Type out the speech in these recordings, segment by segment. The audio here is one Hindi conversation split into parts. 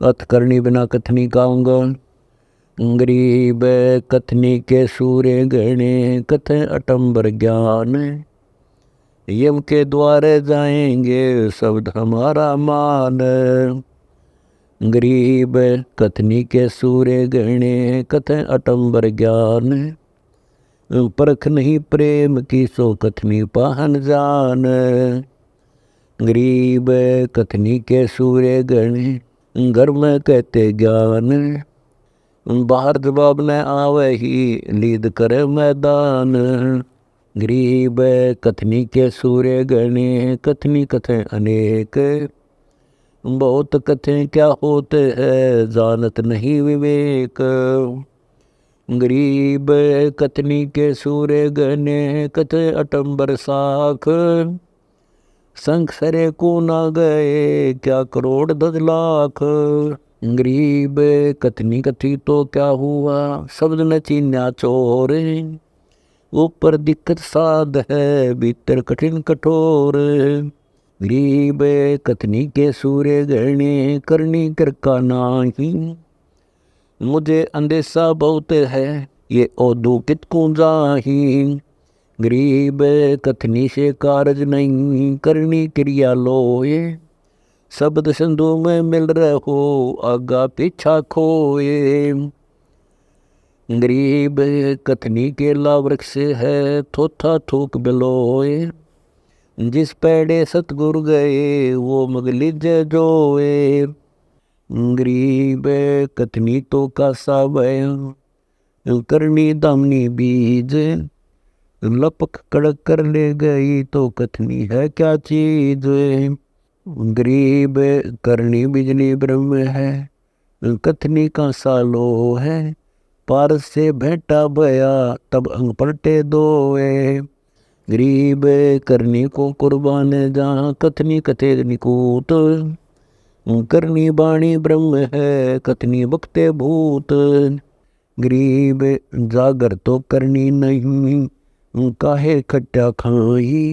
अथ करनी बिना कथनी काऊंगा। गरीब कथनी के सूर्य गणे कथ अटम्बर ज्ञान। यम के द्वारे जाएंगे शब्द हमारा मान। गरीब कथनी के सूर्य गणे कथ अटम्बर ज्ञान। परख नहीं प्रेम की सो कथनी पाहन जान। गरीब कथनी के सूर्य गण घर में कहते ज्ञान। बाहर जवाब न आवे ही लीद करे मैदान। गरीब कथनी के सूर्य गणे कथनी कथें अनेक। बहुत कथें क्या होते हैं जानत नहीं विवेक। गरीब कथनी के सूर्य गणे कथे अटम्बर साख। संख सरे को ना गए क्या करोड़ 10 लाख। गरीब कथनी कथी तो क्या हुआ शब्द न चीन्या चोर। ऊपर दिक्कत साध है भीतर कठिन कठोर। गरीब कथनी के सूर्य गणे करनी कर का नाही। मुझे अंदेशा बहुत है ये ओदू कित को जाही। गरीब कथनी से कारज नहीं करनी क्रिया लोए। शब्द संधु में मिल रहो आगा पीछा खोए। गरीब कथनी के लावृक्ष है थोथा थूक बिलोए। जिस पेड़े सतगुरु गए वो मगलिज जोए। गरीब कथनी तो का सावय करनी दामनी बीज। लपक कड़क कर ले गई तो कथनी है क्या चीज। गरीब करनी बिजली ब्रह्म है कथनी का सालो है। पारस से भेंटा भया तब अंग पलटे दोए। गरीब करनी को कुर्बान जहाँ कथनी कथे निकूत। करनी बाणी ब्रह्म है कथनी बकते भूत। गरीब जागर तो करनी नहीं काहे खट्टा खाही।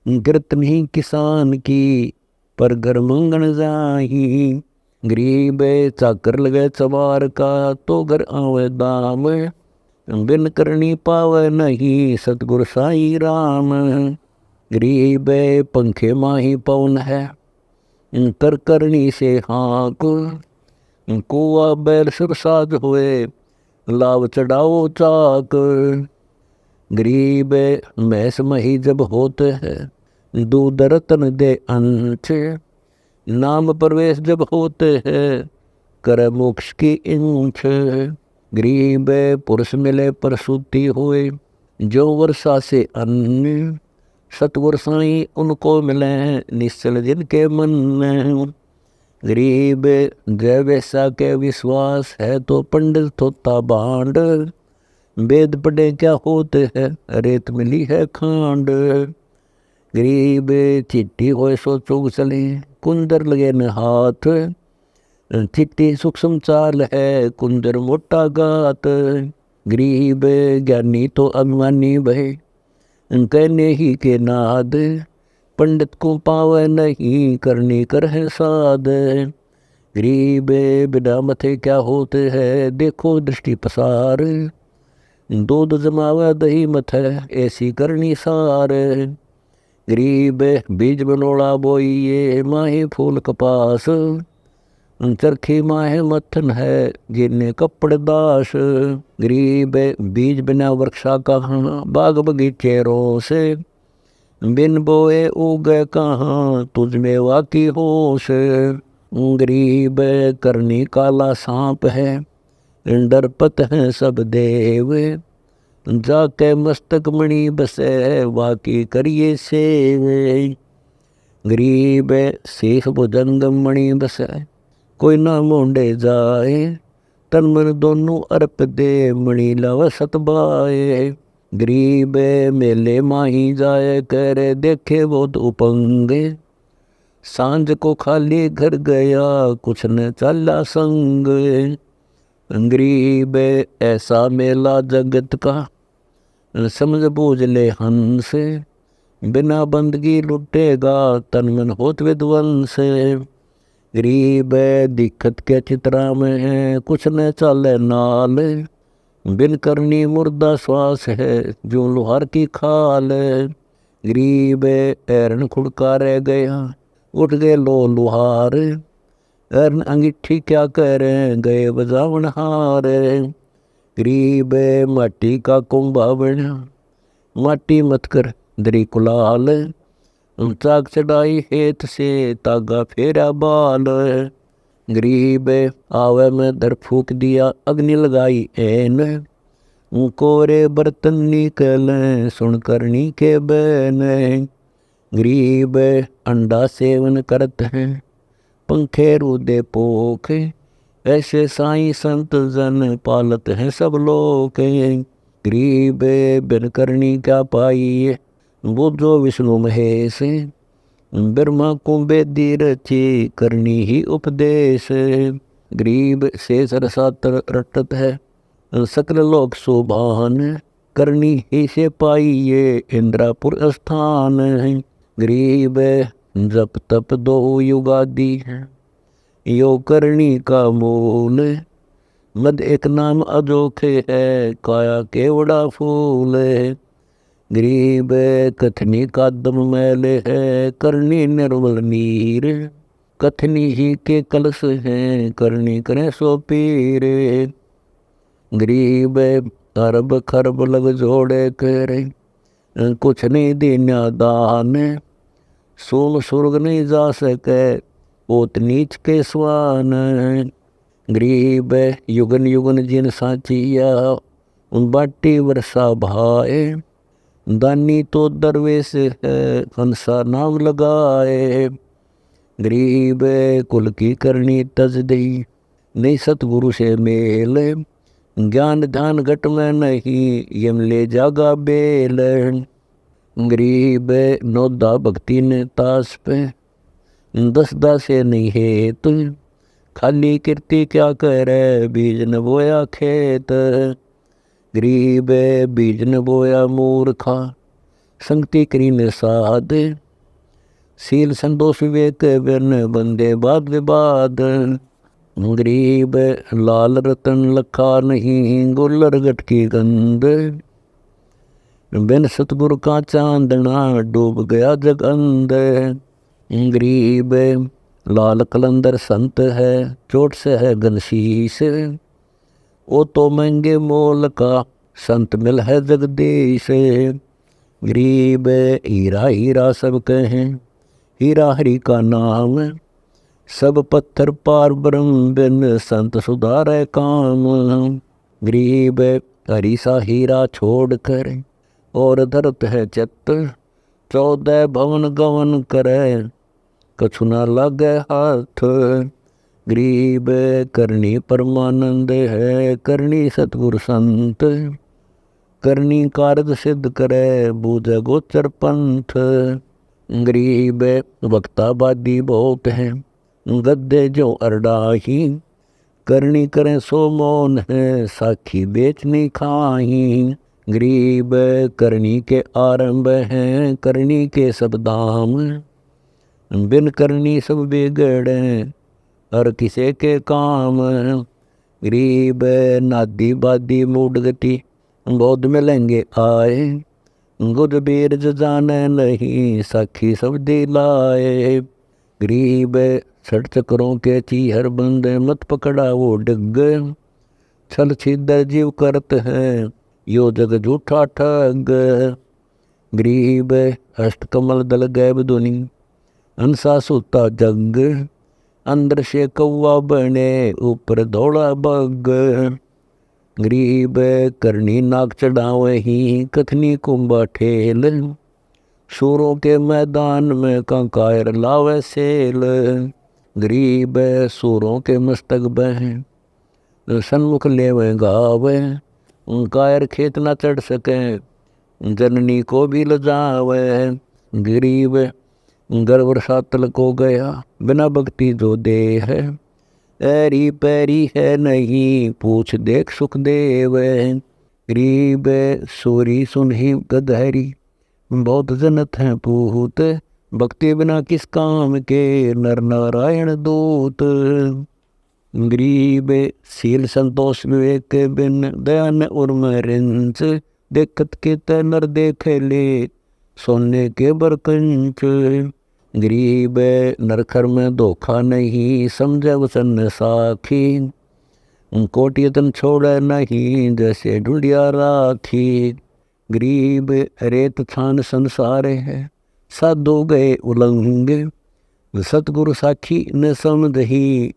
गिरत नहीं किसान की पर घर मंगन जाही। गरीब चाकर लगे चबार का तो घर आवे दाम। बिन करनी पावे नहीं सतगुरु साई राम। गरीब पंखे माही पवन है कर करनी से हाँक। कुआ बैल सुरसाज हुए लाभ चढ़ाओ चाक। गरीब मैस मही जब होते हैं दूध रतन दे अंश। नाम प्रवेश जब होते हैं कर मोक्ष की इंच। गरीब पुरुष मिले प्रसूति हुए जो वर्षा से अन्न। सतवर्षाई उनको मिले निश्चल जिनके मन में। गरीब जय वैसा के विश्वास है तो पंडित थोता बांड। वेद पढ़े क्या होते हैं रेत मिली है खांड। गरीब चिट्ठी होए सो चुग चले कुंदर लगे न हाथ। चिट्ठी सूक्ष्म चाल है कुंदर मोटा गात। गरीब ज्ञानी तो अभिमानी भय कहने ही के नाद। पंडित को पावे नहीं करनी कर है साध। गरीब बिना मथे क्या होते हैं देखो दृष्टि पसार। दूध जमावे दही मथे ऐसी करनी सार। गरीब बीज बनोड़ा बोइए माहे फूल कपास। चरखी माहे मथन है जिन्हें कपड़ दास। गरीब बीज बिना वर्षा कहाँ बाग बगीचे रोसे। बिन बोए उगे कहाँ तुझ में वाकी होश। गरीब करनी काला सांप है डरपत है सब देव। जाके मस्तक मणि बसे वाकी करिए सेव। गरीब शेष भुजंग मणि बसे कोई ना मोंडे जाए। तन मन दोनों अर्प दे मणि लव सतबाए। गरीब मेले माही जाए करे देखे बहुत उपंगे। सांझ को खाली घर गया कुछ न चला संग। गरीब ऐसा मेला जगत का समझ बूझ ले हंस। बिना बंदगी लुटेगा तन मन होत विध्वंस। गरीब दिक्कत के चित्रा में कुछ न चाले नाल, बिन करनी मुर्दा श्वास है जो लोहार की खाल। गरीब ऐरन खुड़का रह गया उठ गए लो लुहार, ऐरन अंगीठी क्या करें गए बजावन हार। गरीब माटी का कुंभा बना माटी मत कर दरी कुलाल, चाक चढ़ाई हेत से तागा फेरा बाल। गरीब आवे में दर फूक दिया अग्नि लगाई ऐन, कोरे बर्तन निकल सुन करनी के बैन। गरीब अंडा सेवन करते हैं पंखे रूदे पोख, ऐसे साईं संत जन पालत हैं सब लोग। गरीब बिन करनी क्या पाई बुझो विष्णु महेश, ब्रह्मा कुंभे दी रची करनी ही उपदेश। गरीब शेष रसात रटत है सकल लोक शोभान, करनी ही से पाइये इंद्रापुर स्थान। गरीब जप तप दो युगादि है यो करनी का मूल, मद एक नाम अजोखे है काया केवड़ा फूल। गरीब कथनी का दम मैले है करनी निर्मल नीर, कथनी ही के कलश हैं करनी करें सो पीर। गरीब अरब खरब लग जोड़े करे कुछ नहीं दीन्या दान, सोम सुर्ग नहीं जा सके ओत नीच के स्वान। गरीब युगन युगन जिन साचिया उन बाटी वर्षा भाए, दानी तो दरवेश है हंसा नाम लगाए। गरीब कुल की करनी तज दी नहीं सतगुरु से मेल, ज्ञान ध्यान घट में नहीं यम ले जागा बेल। गरीब नौदा भक्ति ने तास पे दस दासे नहीं है तु, खाली कीर्ति क्या करे बीज न बोया खेत। गरीब बीज न बोया मूर्खा संगति करी ने साध, सील संतोष विवेक बिन बंदे वाद विवाद। गरीब लाल रतन लखा नहीं गुल्लर गट की गंध, बिन सतगुरु का चांदना डूब गया जग अंध। गरीब लाल कलंदर संत है चोट से है घनशीस, वो तो महंगे मोल का संत मिल है जगदीश। गरीब हीरा हीरा सब कहें हीरा हरि का नाम, सब पत्थर पार ब्रह्म बिन संत सुधारे काम। गरीब हरि सा हीरा छोड़ कर और धरत है चित्त, 14 भवन गवन करे कछु ना लागे हाथ। गरीब करनी परमानंद है करनी सतगुरु संत, करनी कारज सिद्ध करे बूझे गोचर पंथ। गरीब वक्ताबादी बहुत हैं गद्दे जो अरडाही, करनी करें सो मौन है साखी बेचनी खाही। गरीब करनी के आरंभ हैं करनी के सब दाम, बिन करनी सब बिगड़े हर किसे के काम। गरीब नादी बादी मूड गति बौद्ध मिलेंगे आए, गुद बीरज जाने नहीं साखी सब दिलाए। गरीब सठ चक्रों के चीहर बंदे मत पकड़ा वो डिग, छल छिदर जीव करत हैं यो जग झूठा ठग। गरीब अष्ट कमल दल गैब दुनी हंसा सूता जग, अंदर से कौवा बने ऊपर दौड़ा बग। गरीब करनी नाक चढ़ावे ही कथनी कुंभा ठेल, सूरों के मैदान में कंकायर लावे सेल। गरीब सूरों के मस्तक बहें सन्मुख लेवे गावे, कायर खेत न चढ़ सके जननी को भी लजावे। गरीब गर्भ सातल को गया बिना भक्ति जो दे है, ऐरी पैरी है नहीं पूछ देख सुखदेव। गरीब सूरी सुनही गधहरी बहुत जनत हैं पूत, भक्ति बिना किस काम के, नर नारायण दूत। गरीब शील संतोष विवेक के बिन, दया न उर्म रिंच। देखत के तय नर देखे ले, सोने के बरकंच। गरीब नरखर में धोखा नहीं, समझे वचन साखी। कोटि यतन छोड़े नहीं, जैसे ढूंढिया राखी। गरीब रेत छान संसार है, साधु गए उलंग। सतगुरु साखी न समझही,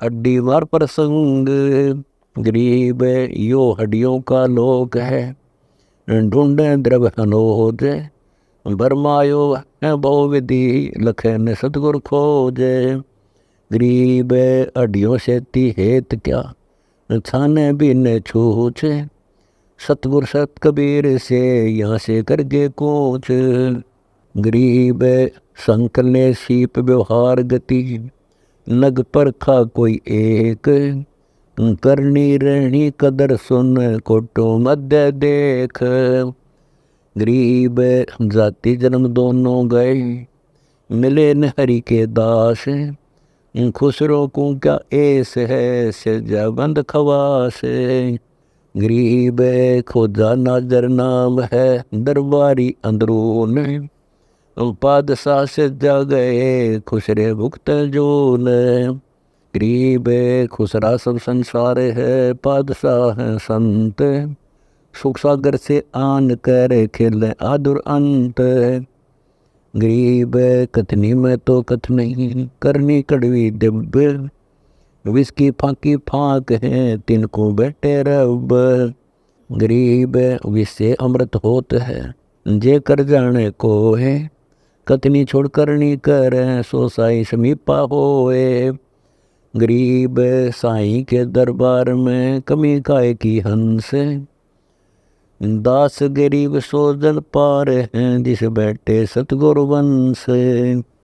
अड्डी मार प्रसंग। गरीब यो हड्डियों का लोक है, ढूंढे द्रव अनोज। बरमायो है बहु विधि, लखे न सतगुरु खोजे। गरीब हड्डियों से ती हेत क्या, छाने भी न छूछे। सतगुर सत कबीर से, यहाँ से करके कोच। गरीब संकले सीप व्यवहार गति, नग परखा कोई एक। करनी रहनी कदर सुन, कोटो मध्य देख। गरीब जाति जन्म दोनों गए, मिले न हरि के दास। खुसरो को क्या ऐस है, सिरजा बंद खवास। गरीब खोजा नाजर नाम है, दरबारी अंदरून। पादशाह से जा गए, खुसरे भुक्त जोन। गरीब खुसरा सब संसार है, पादशाह है संत। सुख सागर से आन कर, खेल आदुर अंत। गरीब कथनी में तो कथ नहीं, करनी कड़वी दिव्य। विष की फांकी फांक है, तिनको बैठे रब। गरीब विष से अमृत होत है, जे कर जाने को है। कतनी छोड़ करनी कर, सो साई समीपा होए। गरीब साई के दरबार में, कमी काय की हंस। दास गरीब सो जन पार हैं, जिस बैठे सतगुरु वंश।